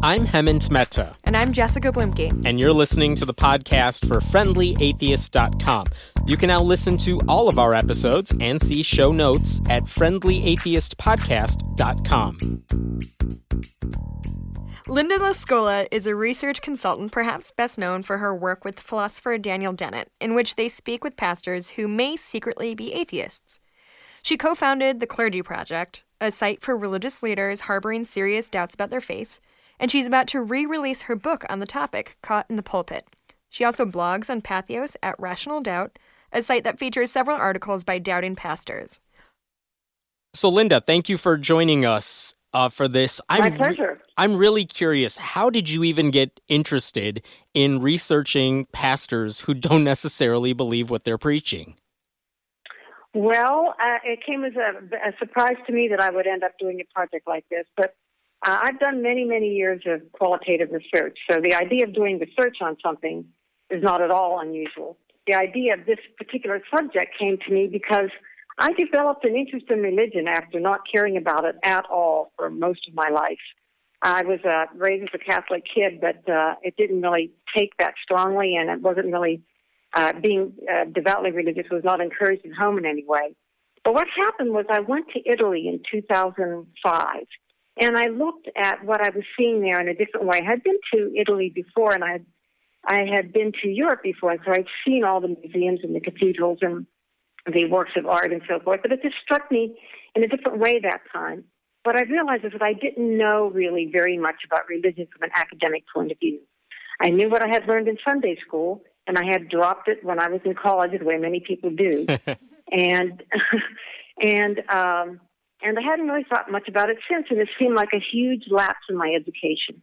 I'm Hemant Mehta. And I'm Jessica Bluemke. And you're listening to the podcast for FriendlyAtheist.com. You can now listen to all of our episodes and see show notes at FriendlyAtheistPodcast.com. Linda LaScola is a research consultant, perhaps best known for her work with philosopher Daniel Dennett, in which they speak with pastors who may secretly be atheists. She co-founded the Clergy Project, a site for religious leaders harboring serious doubts about their faith, and she's about to re-release her book on the topic, Caught in the Pulpit. She also blogs on Patheos at Rational Doubt, a site that features several articles by doubting pastors. So, Linda, thank you for joining us for this. My pleasure. I'm really curious. How did you even get interested in researching pastors who don't necessarily believe what they're preaching? Well, it came as a surprise to me that I would end up doing a project like this, but I've done many, many years of qualitative research, so the idea of doing research on something is not at all unusual. The idea of this particular subject came to me because I developed an interest in religion after not caring about it at all for most of my life. I was raised as a Catholic kid, but it didn't really take that strongly, and it wasn't really being devoutly religious was not encouraged at home in any way. But what happened was I went to Italy in 2005, and I looked at what I was seeing there in a different way. I had been to Italy before, and I had been to Europe before, and so I'd seen all the museums and the cathedrals and the works of art and so forth, but it just struck me in a different way that time. What I realized is that I didn't know really very much about religion from an academic point of view. I knew what I had learned in Sunday school, and I had dropped it when I was in college, the way many people do. and I hadn't really thought much about it since, and it seemed like a huge lapse in my education.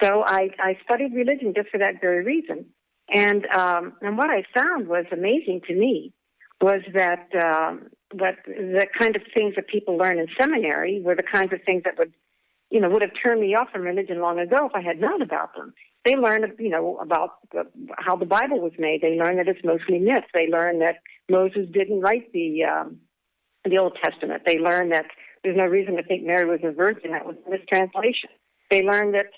So I studied religion just for that very reason. And what I found was amazing to me was that the kind of things that people learn in seminary were the kinds of things that would have turned me off from religion long ago if I had known about them. They learn, about how the Bible was made. They learn that it's mostly myth. They learn that Moses didn't write the Old Testament. They learn that there's no reason to think Mary was a virgin. That was a mistranslation. They learn that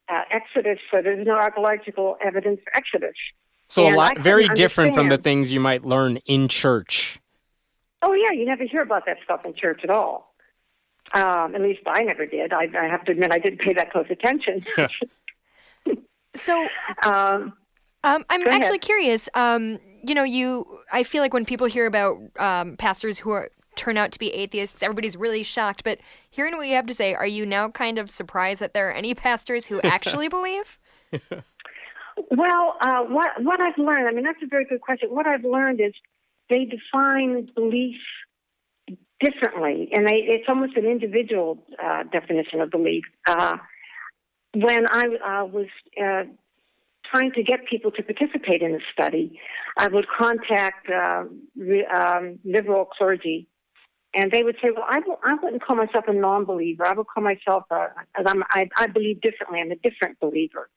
Exodus, so there's no archaeological evidence for Exodus. So very different from the things you might learn in church. Oh, yeah, you never hear about that stuff in church at all. At least I never did. I have to admit I didn't pay that close attention. So I'm actually curious. I feel like when people hear about pastors who turn out to be atheists, everybody's really shocked. But hearing what you have to say, are you now kind of surprised that there are any pastors who actually believe? Well, what I've learned, that's a very good question. What I've learned is they define belief differently, and it's almost an individual definition of belief. When I was trying to get people to participate in the study, I would contact liberal clergy, and they would say, well, I wouldn't call myself a non-believer. I would call myself, I believe differently. I'm a different believer.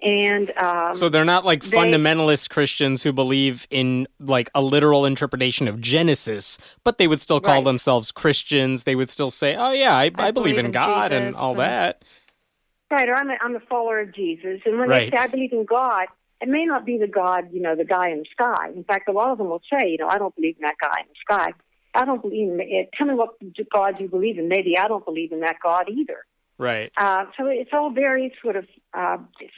And so they're not like fundamentalist Christians who believe in like a literal interpretation of Genesis, but they would still call themselves Christians. They would still say, "Oh yeah, I believe in God Jesus and all that." Right, or I'm a follower of Jesus. And when they say I believe in God, it may not be the God, the guy in the sky. In fact, a lot of them will say, I don't believe in that guy in the sky. I don't believe in it. Tell me what God you believe in. Maybe I don't believe in that God either. Right. So it's all very sort of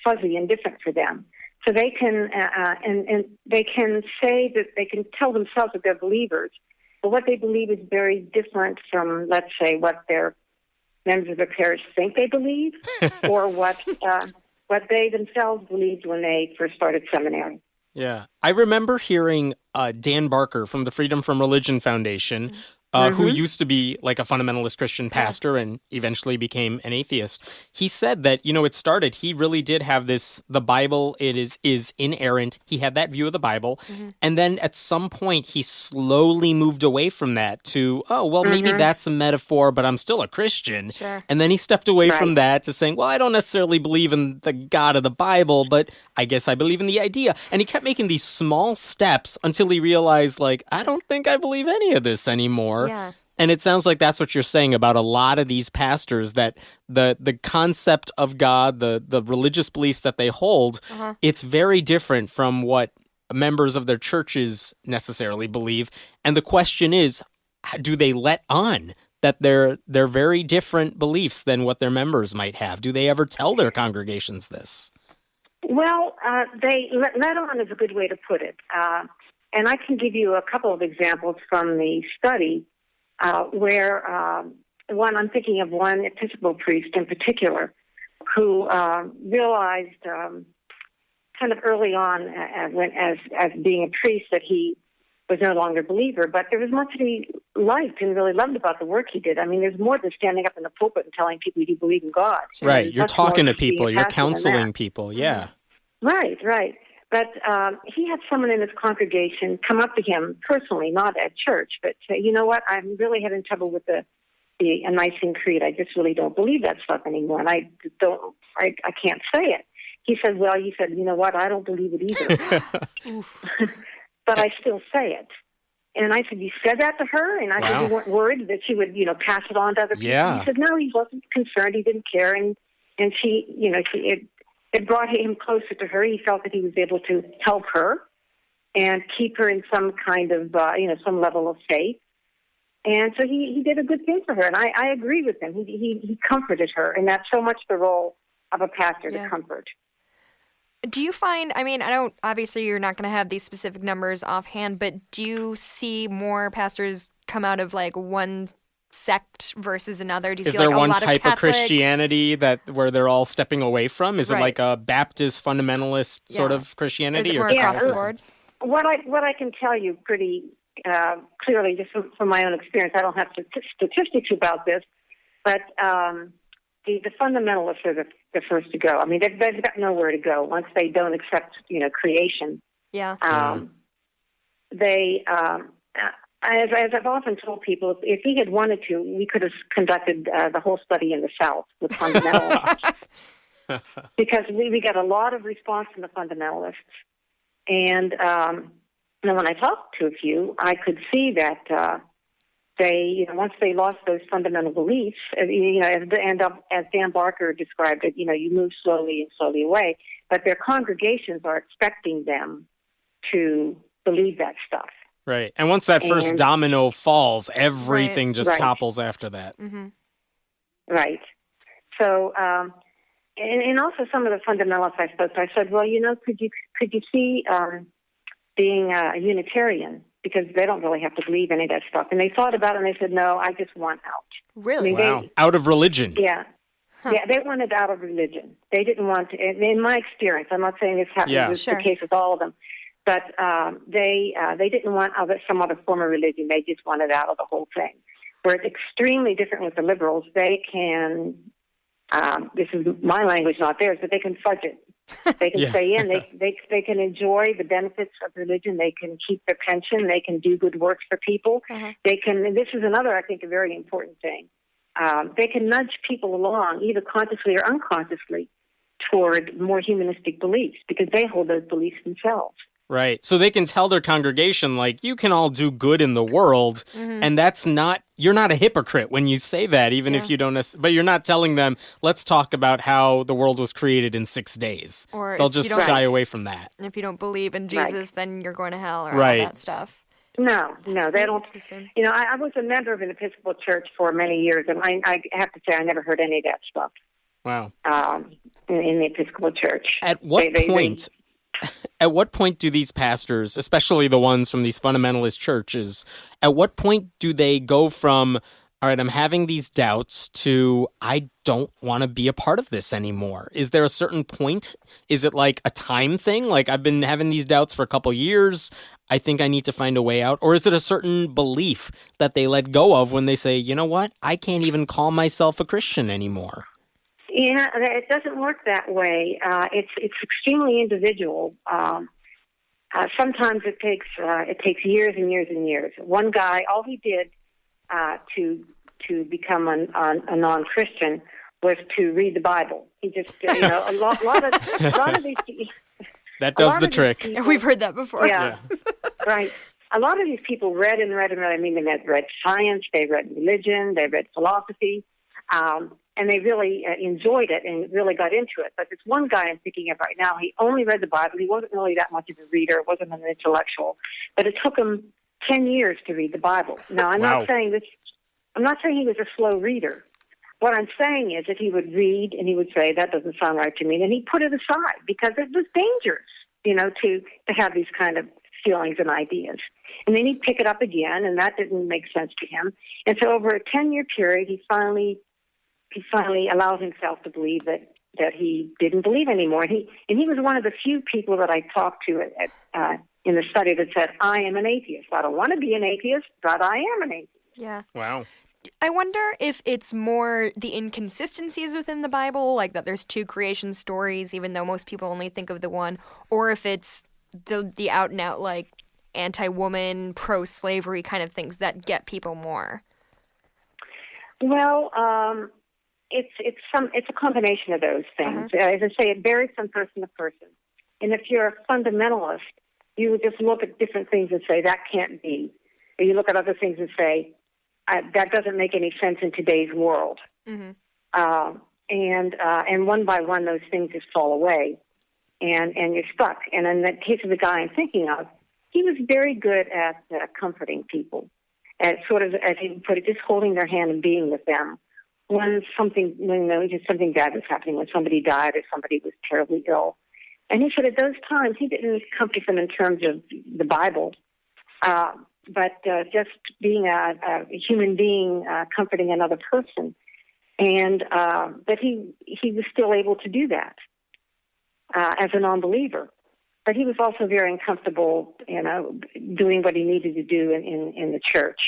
fuzzy and different for them. So they can and they can say that they can tell themselves that they're believers, but what they believe is very different from, let's say, what their members of their parish think they believe, or what they themselves believed when they first started seminary. Yeah, I remember hearing Dan Barker from the Freedom from Religion Foundation. Who used to be like a fundamentalist Christian pastor and eventually became an atheist. He said that, it started, he really did have this, the Bible, it is inerrant. He had that view of the Bible. Mm-hmm. And then at some point, he slowly moved away from that to, maybe that's a metaphor, but I'm still a Christian. Sure. And then he stepped away from that to saying, well, I don't necessarily believe in the God of the Bible, but I guess I believe in the idea. And he kept making these small steps until he realized, I don't think I believe any of this anymore. Yeah. And it sounds like that's what you're saying about a lot of these pastors, that the concept of God, the religious beliefs that they hold, it's very different from what members of their churches necessarily believe. And the question is, do they let on that they're very different beliefs than what their members might have? Do they ever tell their congregations this? Well, they let on is a good way to put it. And I can give you a couple of examples from the study where I'm thinking of one Episcopal priest in particular who realized kind of early on as being a priest that he was no longer a believer, but there was much that he liked and really loved about the work he did. I mean, there's more than standing up in the pulpit and telling people you believe in God. Right, you're talking to people, you're counseling people, yeah. Right. But he had someone in his congregation come up to him personally, not at church, but say, you know what, I'm really having trouble with the Nicene Creed. I just really don't believe that stuff anymore, and I can't say it. He said, you know what, I don't believe it either. But I still say it. And I said, you said that to her? And I said, you weren't worried that she would, pass it on to other people? Yeah. He said, no, he wasn't concerned. He didn't care. And she, it brought him closer to her. He felt that he was able to help her and keep her in some kind of, some level of faith. And so he did a good thing for her. And I agree with him. He comforted her. And that's so much the role of a pastor, to comfort. Do you find, obviously you're not going to have these specific numbers offhand, but do you see more pastors come out of like one sect versus another? Do you Is see there like one a lot type of of Christianity where they're all stepping away from? Is it like a Baptist fundamentalist sort of Christianity? Or is it more across the board? What I can tell you pretty clearly, just from my own experience, I don't have statistics about this, but the fundamentalists are the first to go. I mean, they've got nowhere to go once they don't accept, creation. Yeah. They, as I've often told people, if he had wanted to, we could have conducted the whole study in the South with fundamentalists, because we got a lot of response from the fundamentalists, and when I talked to a few, I could see that. They, once they lost those fundamental beliefs, as Dan Barker described it, you move slowly and slowly away, but their congregations are expecting them to believe that stuff. Right. And once that first domino falls, everything just topples after that. Mm-hmm. Right. So, and also some of the fundamentalists I spoke to, I said, well, could you see being a Unitarian? Because they don't really have to believe any of that stuff. And they thought about it and they said, no, I just want out. Really? Out of religion. Yeah. Huh. Yeah, they wanted out of religion. They didn't want to, in my experience, I'm not saying this happens the case with all of them, but they didn't want some other form of religion. They just wanted out of the whole thing. Where it's extremely different with the liberals. They can, this is my language, not theirs, but they can fudge it. They can stay in. They can enjoy the benefits of religion. They can keep their pension. They can do good works for people. They can. And this is another, I think, a very important thing. They can nudge people along, either consciously or unconsciously, toward more humanistic beliefs because they hold those beliefs themselves. Right. So they can tell their congregation, like, you can all do good in the world, and you're not a hypocrite when you say that, even if you don't, but you're not telling them, let's talk about how the world was created in 6 days. Or they'll just shy away from that. And if you don't believe in Jesus, then you're going to hell or all that stuff. No, they don't. I was a member of an Episcopal church for many years, and I have to say I never heard any of that stuff. Wow. In the Episcopal church. At what point do these pastors, especially the ones from these fundamentalist churches, at what point do they go from, all right, I'm having these doubts, to I don't want to be a part of this anymore? Is there a certain point? Is it like a time thing? Like, I've been having these doubts for a couple years, I think I need to find a way out? Or is it a certain belief that they let go of when they say, you know what, I can't even call myself a Christian anymore? Yeah, it doesn't work that way. It's extremely individual. Sometimes it takes years and years and years. One guy, all he did to become a non-Christian was to read the Bible. He just a lot of these. That does the trick. We've heard that before. Yeah, right. a lot of these people read and read and read. I mean, they read science, they read religion, they read philosophy, and they really enjoyed it and really got into it. But this one guy I'm thinking of right now, he only read the Bible. He wasn't really that much of a reader, wasn't an intellectual, but it took him 10 years to read the Bible. Now, I'm not saying he was a slow reader. What I'm saying is that he would read and he would say, that doesn't sound right to me, and he'd put it aside because it was dangerous, to have these kind of feelings and ideas. And then he'd pick it up again, and that didn't make sense to him. And so over a 10-year period, he finally allows himself to believe that he didn't believe anymore. And he was one of the few people that I talked to in the study that said, I am an atheist. I don't want to be an atheist, but I am an atheist. Yeah. Wow. I wonder if it's more the inconsistencies within the Bible, like that there's two creation stories, even though most people only think of the one, or if it's the out and out, like, anti-woman, pro-slavery kind of things that get people more. Well, it's a combination of those things. As I say, it varies from person to person. And if you're a fundamentalist, you would just look at different things and say, that can't be. Or you look at other things and say, that doesn't make any sense in today's world. Mm-hmm. And one by one, those things just fall away, and you're stuck. And in the case of the guy I'm thinking of, he was very good at comforting people, at sort of, as he put it, just holding their hand and being with them when something bad was happening, when somebody died or somebody was terribly ill. And he said at those times he didn't comfort them in terms of the Bible, but just being a human being, comforting another person. And but he was still able to do that as a non-believer. But he was also very uncomfortable, doing what he needed to do in the church,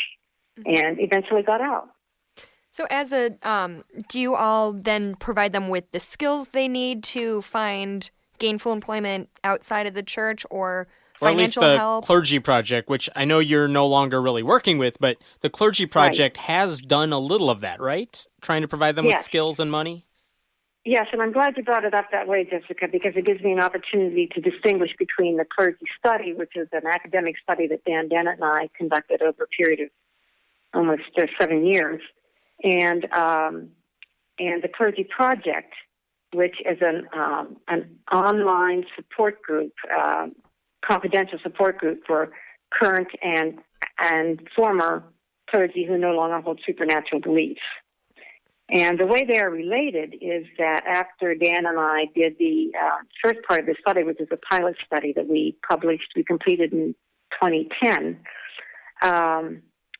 and eventually got out. So do you all then provide them with the skills they need to find gainful employment outside of the church, or financial at least the help? Clergy Project, which I know you're no longer really working with, but the Clergy Project has done a little of that, right? Trying to provide them with skills and money? Yes, and I'm glad you brought it up that way, Jessica, because it gives me an opportunity to distinguish between the clergy study, which is an academic study that Dan Dennett and I conducted over a period of almost 7 years, and the Clergy Project, which is an online support group, confidential support group for current and former clergy who no longer hold supernatural beliefs. And the way they are related is that after Dan and I did the first part of the study, which is a pilot study that we completed in 2010,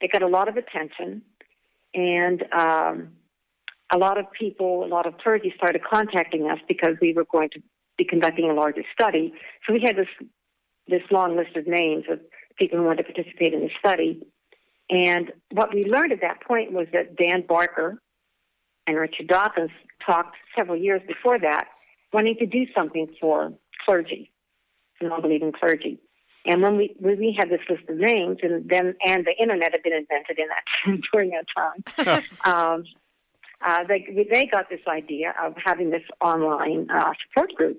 it got a lot of attention, and a lot of clergy started contacting us because we were going to be conducting a larger study. So we had this long list of names of people who wanted to participate in the study. And what we learned at that point was that Dan Barker and Richard Dawkins talked several years before that, wanting to do something for clergy, non-believing clergy. And when we had this list of names, and the internet had been invented during that time, they got this idea of having this online support group,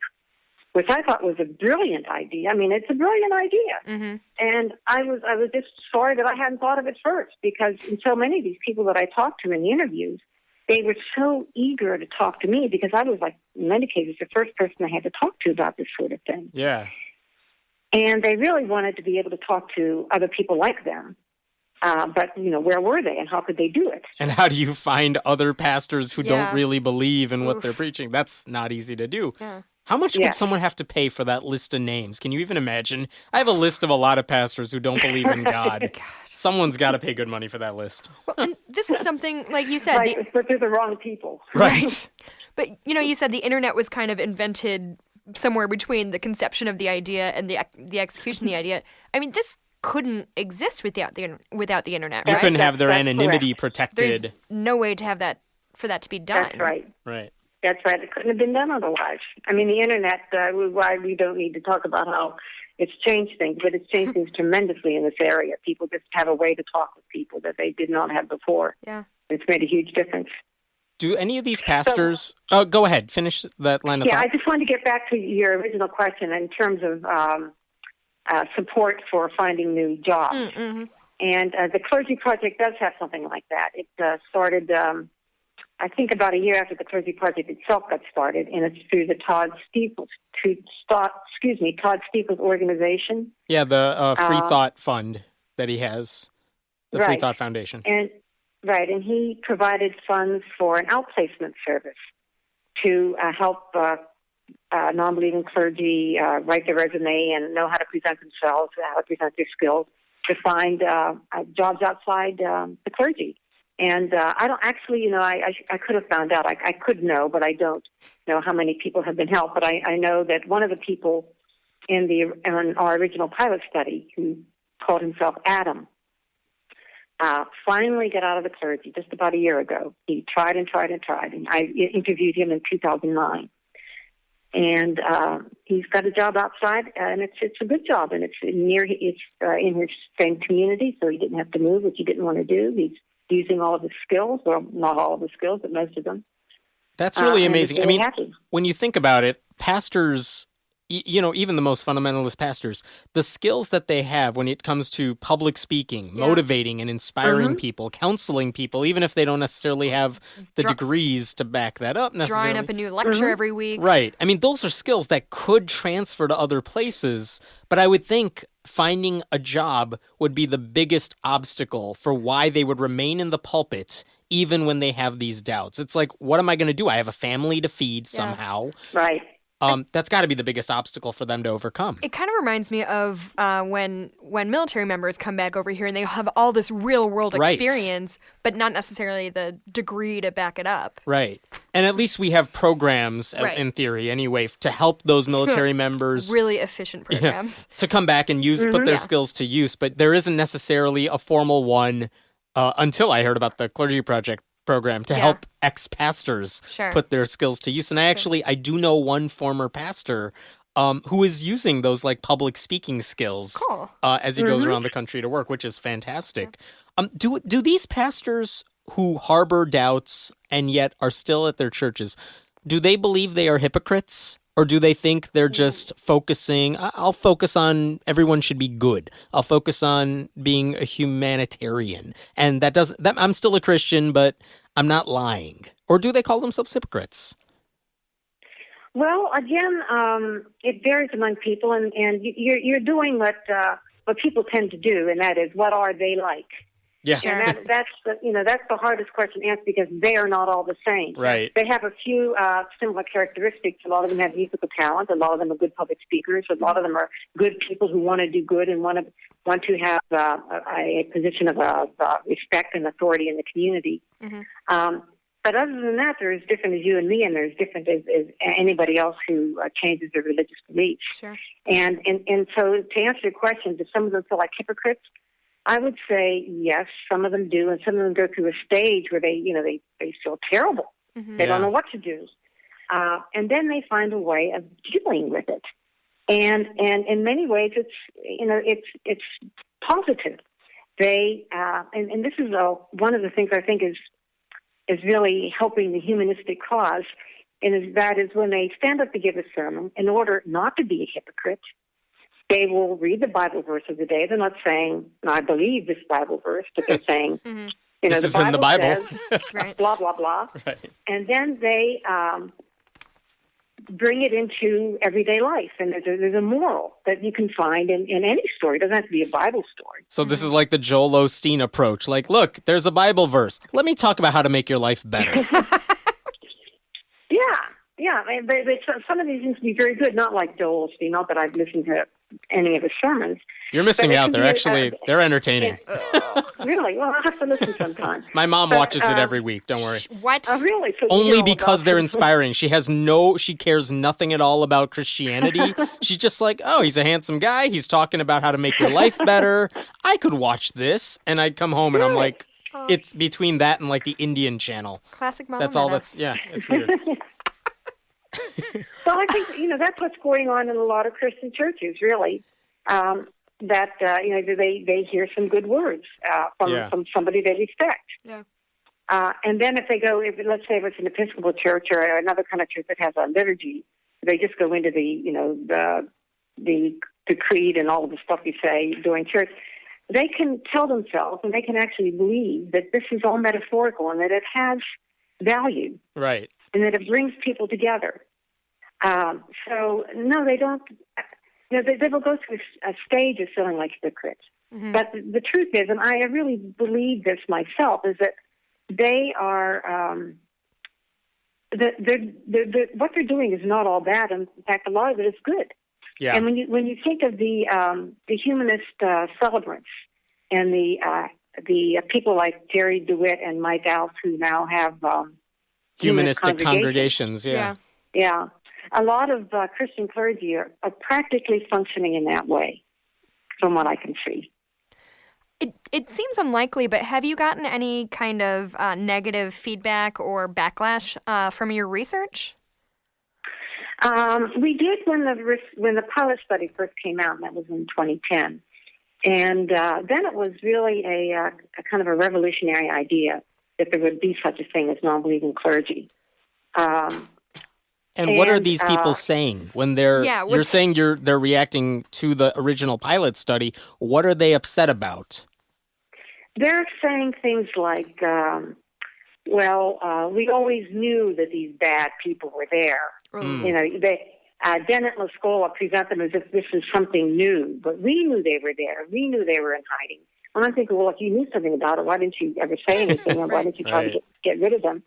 which I thought was a brilliant idea. I mean, it's a brilliant idea. Mm-hmm. And I was just sorry that I hadn't thought of it first, because in so many of these people that I talked to in the interviews, they were so eager to talk to me, because I was, like, in many cases, the first person I had to talk to about this sort of thing. Yeah. And they really wanted to be able to talk to other people like them. But, where were they and how could they do it? And how do you find other pastors who don't really believe in what they're preaching? That's not easy to do. Yeah. How much would someone have to pay for that list of names? Can you even imagine? I have a list of a lot of pastors who don't believe in God. Someone's got to pay good money for that list. Well, and this is something, like you said... Right, but they're the wrong people. Right. But, you said the internet was kind of invented somewhere between the conception of the idea and the execution of the idea. I mean, this couldn't exist without the internet, right? You couldn't have their anonymity protected. There's no way to have that, for that to be done. That's right. Right. That's right. It couldn't have been done otherwise. I mean, the internet, why we don't need to talk about how it's changed things, but it's changed things tremendously in this area. People just have a way to talk with people that they did not have before. Yeah. It's made a huge difference. Do any of these pastors... go ahead. Finish that line of thought. Yeah, I just wanted to get back to your original question in terms of support for finding new jobs. Mm-hmm. And the Clergy Project does have something like that. It started, I think, about a year after the Clergy Project itself got started, and it's through the Todd Steeples organization. Yeah, the Free Thought Fund that he has, the Free Thought Foundation. And he provided funds for an outplacement service to help non-believing clergy write their resume and know how to present themselves, how to present their skills, to find jobs outside the clergy. And I don't actually, I could have found out. I could know, but I don't know how many people have been helped. But I know that one of the people in our original pilot study, who called himself Adam, finally got out of the clergy just about a year ago. He tried and tried and tried, and I interviewed him in 2009. And he's got a job outside, and it's a good job, and it's in his same community, so he didn't have to move, which he didn't want to do. He's using all of his skills, well, not all of his skills, but most of them. That's really amazing. Really happy. When you think about it, pastors, even the most fundamentalist pastors, the skills that they have when it comes to public speaking, motivating and inspiring people, counseling people, even if they don't necessarily have the degrees to back that up necessarily. Drawing up a new lecture every week. Right. I mean, those are skills that could transfer to other places, but I would think finding a job would be the biggest obstacle for why they would remain in the pulpit even when they have these doubts. It's like, what am I going to do? I have a family to feed somehow. Right. That's got to be the biggest obstacle for them to overcome. It kind of reminds me of when military members come back over here and they have all this real-world experience, but not necessarily the degree to back it up. Right. And at least we have programs, in theory anyway, to help those military members. Really efficient programs. To come back and put their skills to use. But there isn't necessarily a formal one until I heard about the Clergy Project program to help ex-pastors put their skills to use. And I do know one former pastor who is using those like public speaking skills as he goes around the country to work, which is fantastic. Do these pastors who harbor doubts and yet are still at their churches, do they believe they are hypocrites? Or do they think they're just focusing, I'll focus on everyone should be good. I'll focus on being a humanitarian. And I'm still a Christian, but I'm not lying. Or do they call themselves hypocrites? Well, again, it varies among people, and you're doing what people tend to do, and that is, what are they like? Yeah, and that's the hardest question to answer, because they are not all the same. Right. They have a few similar characteristics. A lot of them have musical talent. A lot of them are good public speakers. A lot of them are good people who want to do good and want to have a position of respect and authority in the community. Mm-hmm. But other than that, they're as different as you and me, and they're as different as anybody else who changes their religious beliefs. Sure. And so to answer your question, do some of them feel like hypocrites? I would say yes, some of them do, and some of them go through a stage where they feel terrible. Mm-hmm. They don't know what to do. And then they find a way of dealing with it. And in many ways, it's positive. They and this is one of the things I think is really helping the humanistic cause, and that is when they stand up to give a sermon, in order not to be a hypocrite, they will read the Bible verse of the day. They're not saying, I believe this Bible verse, but they're saying, mm-hmm. This is in the Bible. Says, blah, blah, blah. Right. And then they bring it into everyday life. And there's a moral that you can find in any story. It doesn't have to be a Bible story. So this is like the Joel Osteen approach. Like, look, there's a Bible verse. Let me talk about how to make your life better. Yeah. But some of these things can be very good, not like Joel Osteen, not that I've listened to any of his sermons. You're missing out. They're actually, they're entertaining. Really? Well, I'll have to listen sometime. My mom watches it every week. Don't worry. What? Oh, really? So only because they're inspiring. She cares nothing at all about Christianity. She's just like, oh, he's a handsome guy. He's talking about how to make your life better. I could watch this. And I'd come home and I'm like, it's between that and like the Indian channel. Classic mama. That's all it's weird. Well, I think, that's what's going on in a lot of Christian churches, really. They hear some good words from somebody they respect. Yeah. And then if let's say it's an Episcopal church or another kind of church that has a liturgy, they just go into the the creed and all of the stuff you say during church, they can tell themselves and they can actually believe that this is all metaphorical and that it has value. Right. And that it brings people together. So, no, they don't. They will go through a stage of feeling like hypocrites. Mm-hmm. But the truth is, and I really believe this myself, is that they are, what they're doing is not all bad. In fact, a lot of it is good. Yeah. And when you think of the humanist celebrants and the people like Jerry DeWitt and Mike Alf who now have humanistic congregations, yeah. A lot of Christian clergy are practically functioning in that way, from what I can see. It seems unlikely, but have you gotten any kind of negative feedback or backlash from your research? We did when the pilot study first came out, and that was in 2010. And then it was really a kind of a revolutionary idea that there would be such a thing as non-believing clergy. And what are these people saying when you're saying they're reacting to the original pilot study? What are they upset about? They're saying things like, we always knew that these bad people were there. Mm. You know, Dennett and LaScola present them as if this is something new, but we knew they were there. We knew they were in hiding. And I'm thinking, well, if you knew something about it, why didn't you ever say anything, or why didn't you try to get rid of them?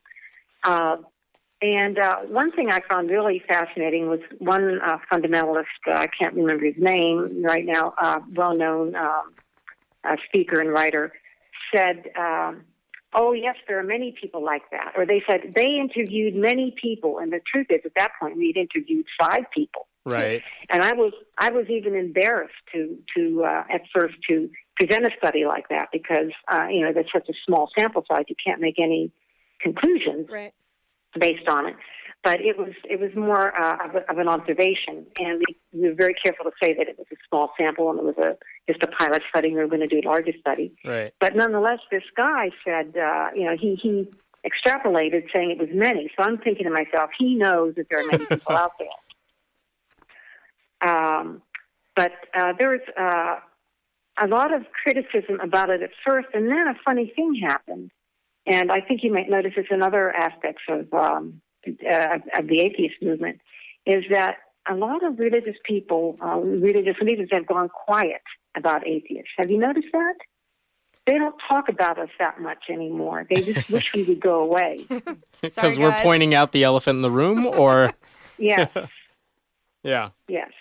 And one thing I found really fascinating was one fundamentalist, I can't remember his name right now, well-known speaker and writer, said, oh, yes, there are many people like that. Or they said they interviewed many people, and the truth is, at that point, we'd interviewed 5 people. Right. And I was even embarrassed to at first to present a study like that because, there's such a small sample size, you can't make any conclusions. Right. Based on it, but it was more of an observation, and we were very careful to say that it was a small sample and it was just a pilot study. We were going to do a larger study, right? But nonetheless, this guy said, he extrapolated, saying it was many. So I'm thinking to myself, he knows that there are many people out there. But there was a lot of criticism about it at first, and then a funny thing happened. And I think you might notice this in other aspects of the atheist movement, is that a lot of religious people, religious leaders have gone quiet about atheists. Have you noticed that? They don't talk about us that much anymore. They just wish we would go away. Because we're pointing out the elephant in the room, or? Yes. Yeah. Yes.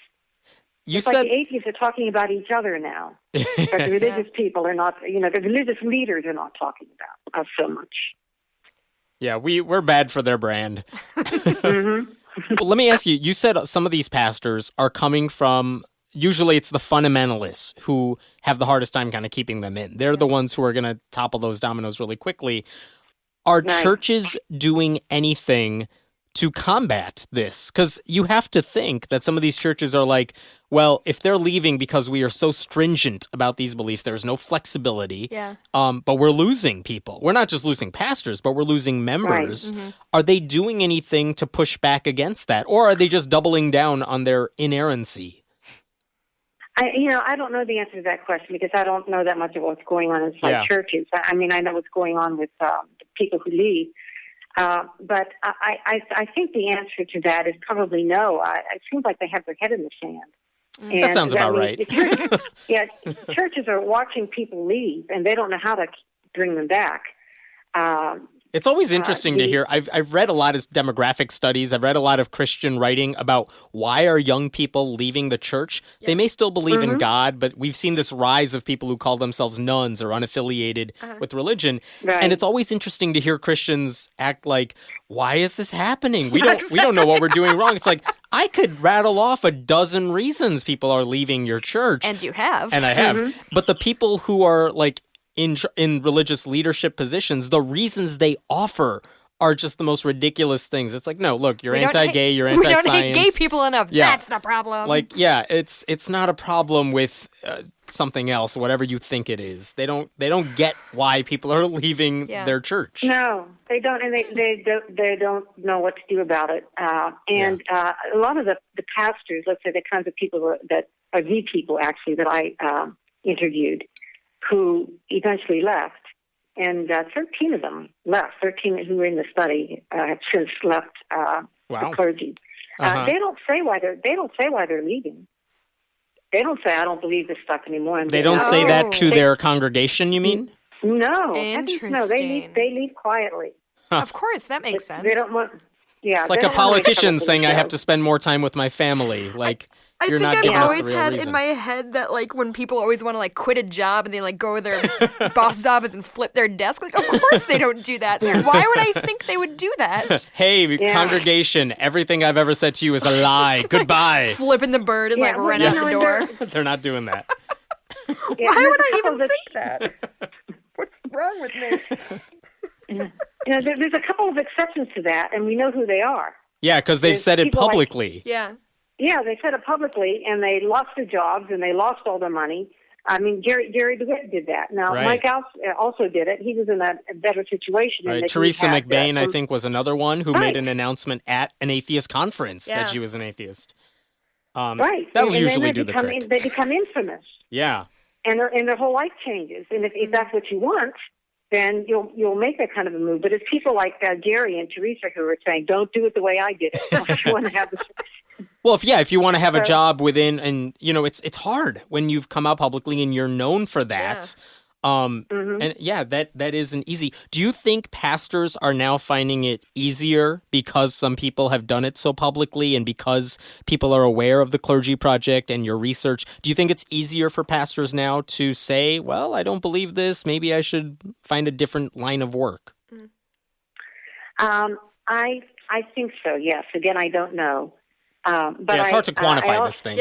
It's like the atheists are talking about each other now. But the religious people are not, the religious leaders are not talking about us so much. Yeah, we're bad for their brand. Mm-hmm. Well, let me ask you, you said some of these pastors are coming from, usually it's the fundamentalists who have the hardest time kind of keeping them in. They're the ones who are going to topple those dominoes really quickly. Are churches doing anything to combat this? Because you have to think that some of these churches are like, well, if they're leaving because we are so stringent about these beliefs, there's no flexibility, but we're losing people. We're not just losing pastors, but we're losing members. Right. Mm-hmm. Are they doing anything to push back against that? Or are they just doubling down on their inerrancy? I don't know the answer to that question because I don't know that much of what's going on inside churches. I mean, I know what's going on with the people who leave. But I think the answer to that is probably no. It seems like they have their head in the sand. And that sounds about right. Churches are watching people leave, and they don't know how to bring them back. It's always interesting to hear. I've read a lot of demographic studies. I've read a lot of Christian writing about why are young people leaving the church. Yeah. They may still believe in God, but we've seen this rise of people who call themselves nuns or unaffiliated with religion. Right. And it's always interesting to hear Christians act like, why is this happening? We don't know what we're doing wrong. It's like, I could rattle off a dozen reasons people are leaving your church. And you have. And I have. Mm-hmm. But the people who are like in religious leadership positions, the reasons they offer are just the most ridiculous things. It's like, no, look, you're anti-gay, you're anti-science. We don't hate gay people enough. Yeah. That's the problem. Like, it's not a problem with something else, whatever you think it is. They don't get why people are leaving their church. No, they don't, and they don't know what to do about it. A lot of the pastors, let's say the kinds of people that are the people actually that I interviewed, who eventually left, and 13 of them left. 13 who were in the study have since left the clergy. They don't say why they're leaving. They don't say, I don't believe this stuff anymore. They don't say that to their congregation, you mean? No. Interesting. No, they leave quietly. Of course, that makes sense. They don't want... Yeah, it's like a politician saying, I have to spend more time with my family. Like, you're not giving us the real reason. I think I've always had in my head that, like, when people always want to, like, quit a job and they, like, go to their boss's office and flip their desk, like, of course they don't do that. Why would I think they would do that? Hey, congregation, everything I've ever said to you is a lie. Goodbye. Like, flipping the bird and, like, run out the door. They're not doing that. Why would I even think that? What's wrong with me? There's a couple of exceptions to that, and we know who they are. Yeah, because they've said it publicly. Yeah, they said it publicly, and they lost their jobs, and they lost all their money. I mean, Gary DeWitt did that. Now, Mike also did it. He was in a better situation. Right. Teresa McBain, I think, was another one who made an announcement at an atheist conference that she was an atheist. Right. That will usually do the trick. They become infamous. Yeah. And their whole life changes. And if that's what you want, then you'll make that kind of a move. But it's people like Gary and Teresa who are saying, don't do it the way I did it. If you want to have this. Well, if you want to have a job within, and it's hard when you've come out publicly and you're known for that. And that isn't easy. Do you think pastors are now finding it easier because some people have done it so publicly and because people are aware of the Clergy Project and your research? Do you think it's easier for pastors now to say, well, I don't believe this, maybe I should find a different line of work? I think so, yes. Again, I don't know. But it's hard to quantify this thing.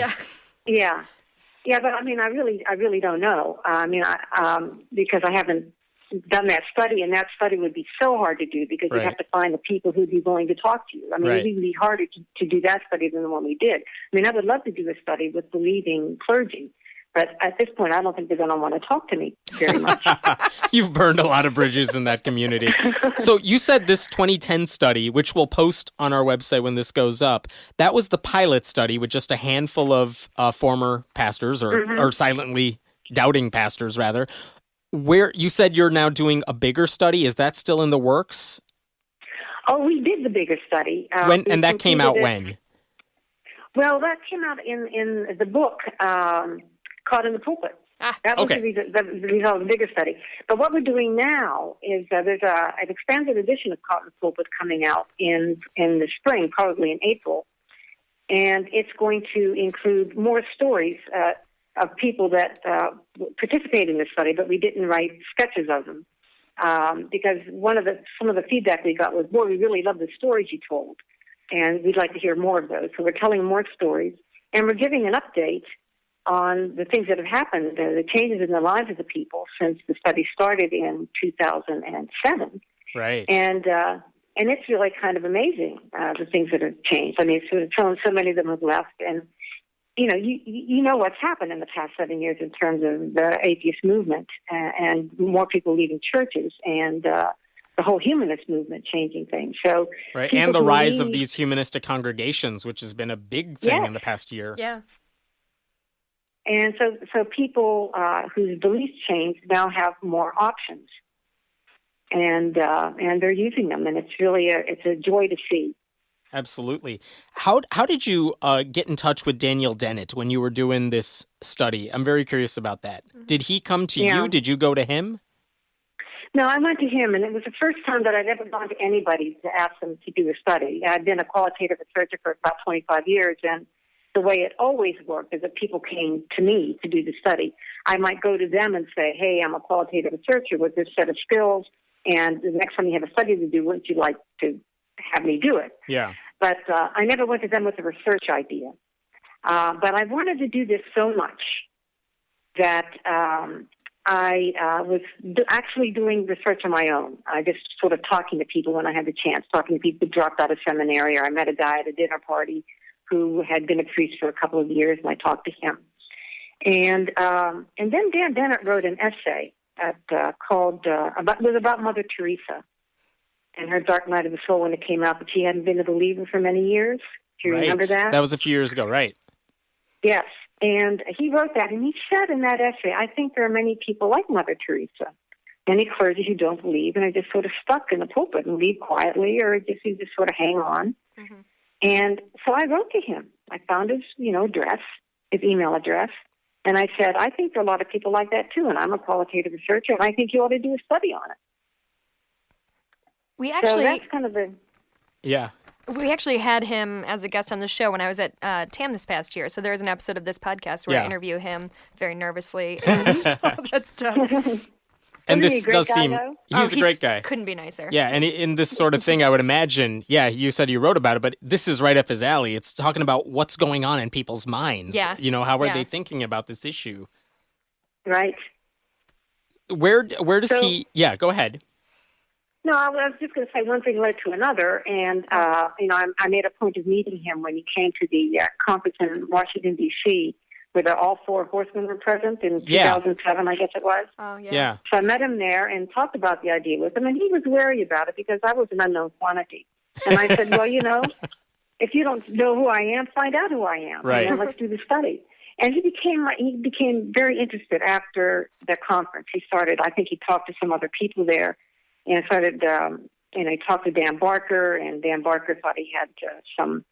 Yeah, but I mean, I really don't know. Because I haven't done that study, and that study would be so hard to do because you have to find the people who'd be willing to talk to you. I mean, it would be harder to do that study than the one we did. I mean, I would love to do a study with believing clergy, but at this point, I don't think they're going to want to talk to me very much. You've burned a lot of bridges in that community. So you said this 2010 study, which we'll post on our website when this goes up, that was the pilot study with just a handful of former pastors or silently doubting pastors, rather. Where you said you're now doing a bigger study. Is that still in the works? Oh, we did the bigger study. And that came out when? Well, that came out in the book Caught in the Pulpit. That was the result of the bigger study. But what we're doing now is there's an expanded edition of Caught in the Pulpit coming out in the spring, probably in April. And it's going to include more stories of people that participated in the study, but we didn't write sketches of them. Because some of the feedback we got was, boy, we really love the stories you told. And we'd like to hear more of those. So we're telling more stories. And we're giving an update on the things that have happened, the changes in the lives of the people since the study started in 2007. Right. And it's really kind of amazing, the things that have changed. I mean, so many of them have left. And, you know what's happened in the past 7 years in terms of the atheist movement and more people leaving churches and the whole humanist movement changing things. So and the rise of these humanistic congregations, which has been a big thing in the past year. Yeah. And so people whose beliefs change now have more options, and they're using them, and it's really it's a joy to see. Absolutely. How did you get in touch with Daniel Dennett when you were doing this study? I'm very curious about that. Did he come to you? Did you go to him? No, I went to him, and it was the first time that I'd ever gone to anybody to ask them to do a study. I'd been a qualitative researcher for about 25 years, and the way it always worked is that people came to me to do the study. I might go to them and say, hey, I'm a qualitative researcher with this set of skills, and the next time you have a study to do, wouldn't you like to have me do it? Yeah. But I never went to them with a research idea. But I wanted to do this so much that I was actually doing research on my own. I just sort of talking to people when I had the chance, talking to people who dropped out of seminary, or I met a guy at a dinner party who had been a priest for a couple of years, and I talked to him. And then Dan Dennett wrote an essay about Mother Teresa and her Dark Night of the Soul when it came out, but she hadn't been a believer for many years. Do you remember that? That was a few years ago, right? Yes. And he wrote that, and he said in that essay, I think there are many people like Mother Teresa, many clergy who don't believe and are just sort of stuck in the pulpit and leave quietly, or just sort of hang on. Mm-hmm. And so I wrote to him. I found his, address, his email address, and I said, I think there are a lot of people like that too, and I'm a qualitative researcher, and I think you ought to do a study on it. So that's kind of the... Yeah. We actually had him as a guest on the show when I was at TAM this past year. So there was an episode of this podcast where I interview him very nervously and all that stuff. And this does seem... He's a great guy. Couldn't be nicer. Yeah, and in this sort of thing, I would imagine, you said you wrote about it, but this is right up his alley. It's talking about what's going on in people's minds. Yeah. How are they thinking about this issue? Right. Where does he... Yeah, go ahead. No, I was just going to say one thing led to another, and I made a point of meeting him when he came to the conference in Washington, D.C., where all four horsemen were present in 2007, I guess it was. Oh, yeah. Yeah. So I met him there and talked about the idea with him, and he was wary about it because I was an unknown quantity. And I said, well, if you don't know who I am, find out who I am. Right. And let's do the study. And he became very interested after the conference. He talked to some other people there. And started, he talked to Dan Barker, and Dan Barker thought he had some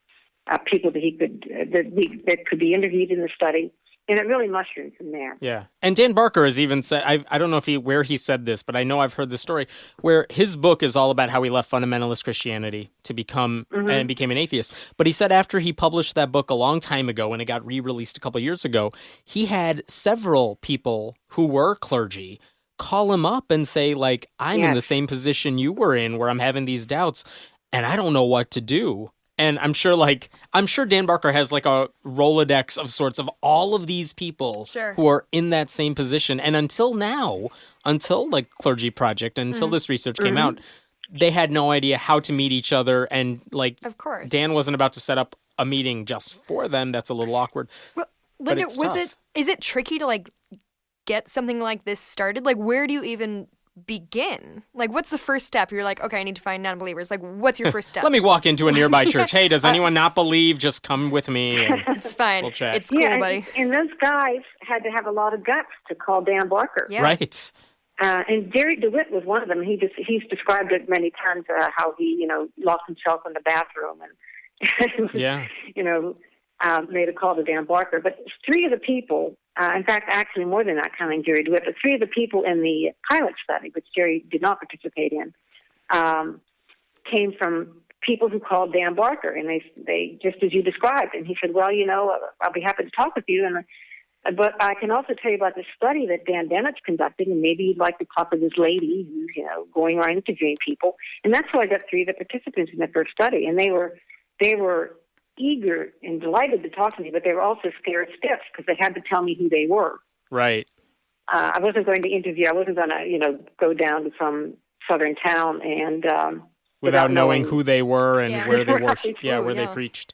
people that could be interviewed in the study, and it really mushroomed from there. Yeah, and Dan Barker has even said, I don't know where he said this, but I know I've heard the story where his book is all about how he left fundamentalist Christianity to become and became an atheist. But he said after he published that book a long time ago, and it got re-released a couple of years ago, he had several people who were clergy call him up and say, I'm in the same position you were in where I'm having these doubts and I don't know what to do. And I'm sure Dan Barker has a Rolodex of sorts of all of these people who are in that same position. And until Clergy Project, until this research came out, they had no idea how to meet each other. And of course, Dan wasn't about to set up a meeting just for them. That's a little awkward. Well, Linda, is it tricky to get something like this started? Where do you even begin? What's the first step? You're okay, I need to find non-believers. What's your first step? Let me walk into a nearby church. Hey, does anyone not believe? Just come with me. It's fine. We'll chat. It's cool, buddy. And those guys had to have a lot of guts to call Dan Barker. Yeah. Right. And Jerry DeWitt was one of them. He's described it many times how he, lost himself in the bathroom and, made a call to Dan Barker. But three of the people, in fact, actually more than that, counting Jerry DeWitt, but three of the people in the pilot study, which Jerry did not participate in, came from people who called Dan Barker, and they just as you described. And he said, well, I'll be happy to talk with you. But I can also tell you about the study that Dan Dennett's conducting, and maybe you'd like to talk to this lady who's, going around interviewing people. And that's how I got three of the participants in the first study. And they were eager and delighted to talk to me, but they were also scared stiff because they had to tell me who they were. Right. I wasn't going to interview. I wasn't going to, go down to some southern town and without knowing who they were and where they worshiped, where they preached.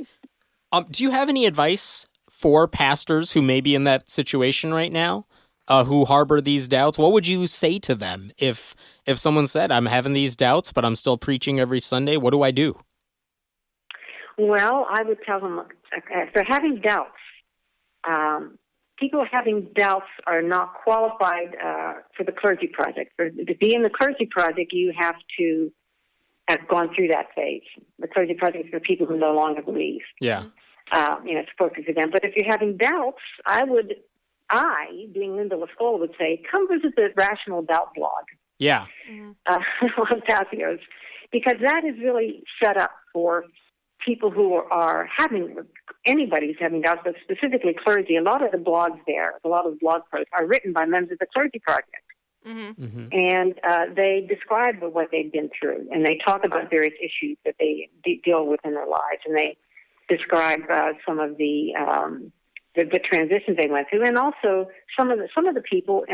Do you have any advice for pastors who may be in that situation right now, who harbor these doubts? What would you say to them if someone said, "I'm having these doubts, but I'm still preaching every Sunday"? What do I do? Well, I would tell them, if they're having doubts, people having doubts are not qualified for the Clergy Project. To be in the Clergy Project, you have to have gone through that phase. The Clergy Project is for people who no longer believe. Yeah. It's appropriate for them. But if you're having doubts, being Linda LaScola, would say, come visit the Rational Doubt blog. Yeah. On Patheos, because that is really set up for people who are anybody who's having doubts, but specifically clergy. A lot of the blogs there, a lot of the blog posts are written by members of the Clergy Project. Mm-hmm. Mm-hmm. And they describe what they've been through, and they talk about various issues that they deal with in their lives, and they describe some of the transitions they went through, and also some of the people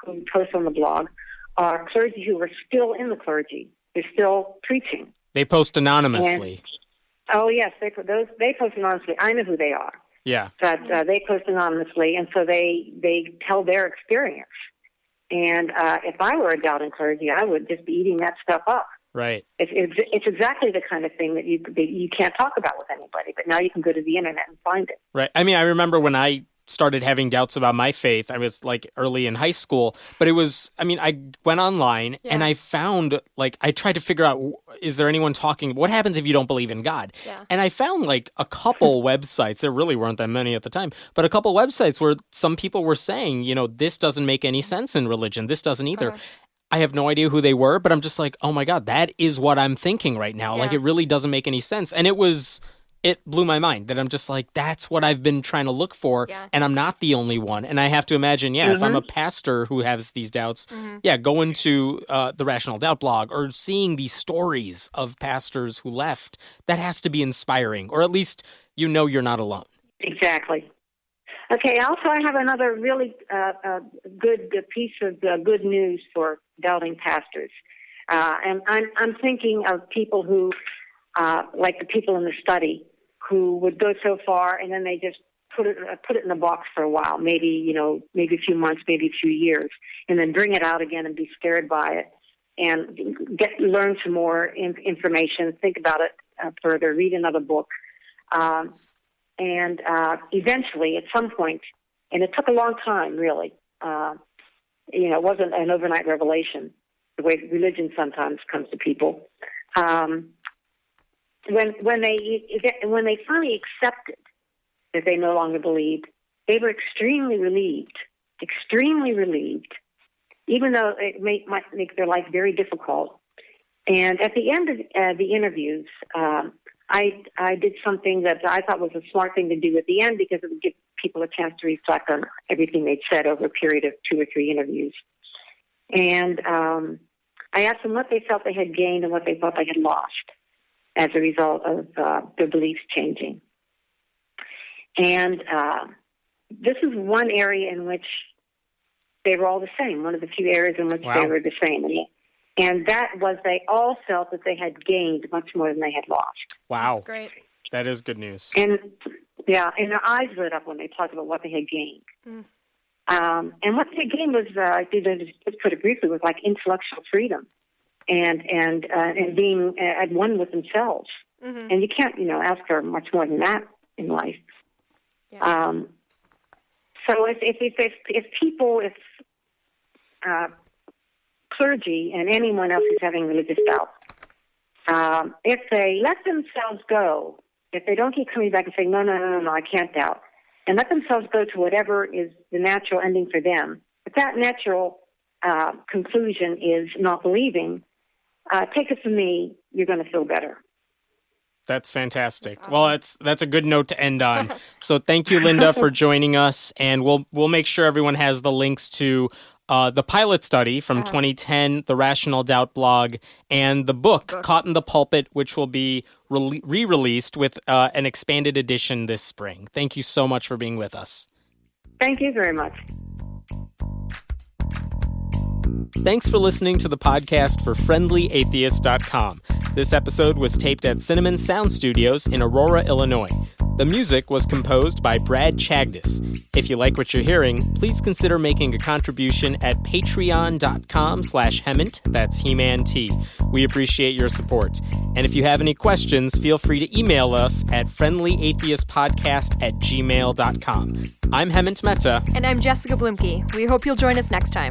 who post on the blog are clergy who are still in the clergy. They're still preaching. They post anonymously. Oh yes, they post anonymously. I know who they are. Yeah. That they post anonymously, and so they tell their experience. And if I were a doubting clergy, I would just be eating that stuff up. Right. It's exactly the kind of thing that you can't talk about with anybody, but now you can go to the internet and find it. Right. I mean, I remember when I started having doubts about my faith, I was like early in high school, but it was, I mean, I went online and I found, like, I tried to figure out, is there anyone talking, what happens if you don't believe in God? Yeah. And I found like a couple websites, there really weren't that many at the time, but a couple websites where some people were saying, you know, this doesn't make any sense in religion. This doesn't either. I have no idea who they were, but I'm just like, oh my God, that is what I'm thinking right now. Like, it really doesn't make any sense. And it blew my mind that I'm just like, that's what I've been trying to look for, and I'm not the only one. And I have to imagine, if I'm a pastor who has these doubts, going to the Rational Doubt blog or seeing these stories of pastors who left, that has to be inspiring, or at least you know you're not alone. Exactly. Okay, also I have another really good piece of good news for doubting pastors. And I'm thinking of people who, like the people in the study, who would go so far and then they just put it in a box for a while, maybe a few months, maybe a few years, and then bring it out again and be scared by it and learn some more information, think about it further, read another book, and eventually, at some point, and it took a long time, really. It wasn't an overnight revelation, the way religion sometimes comes to people. When they finally accepted that they no longer believed, they were extremely relieved, even though it might make their life very difficult. And at the end of the interviews, I did something that I thought was a smart thing to do at the end, because it would give people a chance to reflect on everything they'd said over a period of 2 or 3 interviews. And I asked them what they felt they had gained and what they felt they had lost as a result of their beliefs changing. And this is one area in which they were all the same, one of the few areas in which they were the same. And that was they all felt that they had gained much more than they had lost. Wow. That's great. That is good news. And their eyes lit up when they talked about what they had gained. And what they gained was, to put it briefly, was like intellectual freedom and being at one with themselves. Mm-hmm. And you can't, ask for much more than that in life. Yeah. So if people, clergy and anyone else who's having religious doubt, if they let themselves go, if they don't keep coming back and saying, no, I can't doubt, and let themselves go to whatever is the natural ending for them, if that natural conclusion is not believing, take it from me, you're going to feel better. That's fantastic. That's awesome. Well, that's a good note to end on. So thank you, Linda, for joining us, and we'll make sure everyone has the links to the pilot study from 2010, the Rational Doubt blog, and the book Caught in the Pulpit, which will be re-released with an expanded edition this spring. Thank you so much for being with us. Thank you very much. Thanks for listening to the podcast for FriendlyAtheist.com. This episode was taped at Cinnamon Sound Studios in Aurora, Illinois. The music was composed by Brad Chagdis. If you like what you're hearing, please consider making a contribution at patreon.com/Hemant, that's He-Man T. We appreciate your support. And if you have any questions, feel free to email us at friendlyatheistpodcast@gmail.com. I'm Hemant Mehta. And I'm Jessica Blumke. We hope you'll join us next time.